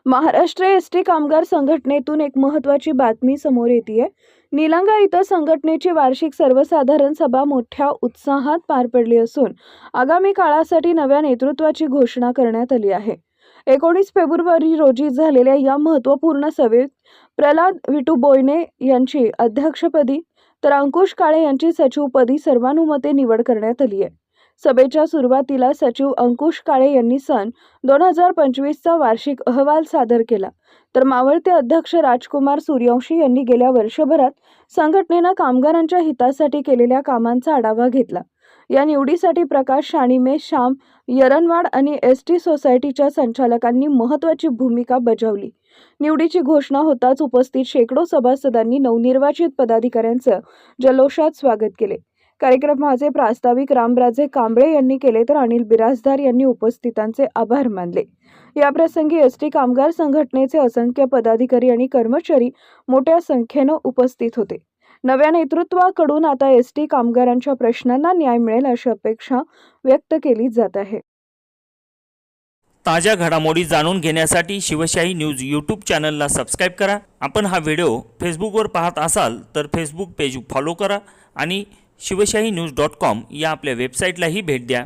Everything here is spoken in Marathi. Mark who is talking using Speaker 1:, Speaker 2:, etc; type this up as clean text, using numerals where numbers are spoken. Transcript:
Speaker 1: महाराष्ट्र एसटी कामगार संघटनेतून एक महत्त्वाची बातमी समोर येतेय। निलंगा इथं संघटनेची वार्षिक सर्वसाधारण सभा मोठ्या उत्साहात पार पडली असून आगामी काळासाठी नव्या नेतृत्वाची घोषणा करण्यात आली आहे। 19 फेब्रुवारी रोजी झालेल्या या महत्त्वपूर्ण सभेत प्रल्हाद विठुबोयने यांची अध्यक्षपदी तर अंकुश काळे यांची सचिवपदी सर्वानुमते निवड करण्यात आली आहे। सभेच्या सुरुवातीला सचिव अंकुश काळे यांनी सन 2025 चा वार्षिक अहवाल सादर केला, तर मावळते अध्यक्ष राजकुमार सूर्यवंशी यांनी गेल्या वर्षभरात संघटनेने कामगारांच्या हितासाठी केलेल्या कामांचा आढावा घेतला। या निवडीसाठी प्रकाश शाणिमे, श्याम यरनवाड आणि एसटी सोसायटीच्या संचालकांनी महत्त्वाची भूमिका बजावली। निवडीची घोषणा होताच उपस्थित शेकडो सभासदांनी नवनिर्वाचित पदाधिकाऱ्यांचं जल्लोषात स्वागत केले। कार्यक्रमाचे प्रास्ताविक रामराजे कांबळे यांनी केले, तर अनिल बिराजदार यांनी उपस्थितांचे आभार मानले। या प्रसंगी एसटी कामगार संघटनेचे असंख्य पदाधिकारी आणि कर्मचारी मोठ्या संख्येने उपस्थित होते। नव्या नेतृत्वाकडून आता एसटी कामगारांच्या प्रश्नांना न्याय मिळेल अशी अपेक्षा व्यक्त केली जात आहे।
Speaker 2: ताज्या घडामोडी जाणून घेण्यासाठी शिवशाही न्यूज यूट्यूब चॅनलला सबस्क्राइब करा। आपण हा व्हिडिओ फेसबुकवर पाहत असाल तर फेसबुक पेज फॉलो करा आणि शिवशाही न्यूज.com या आपल्या वेबसाईटलाही भेट द्या।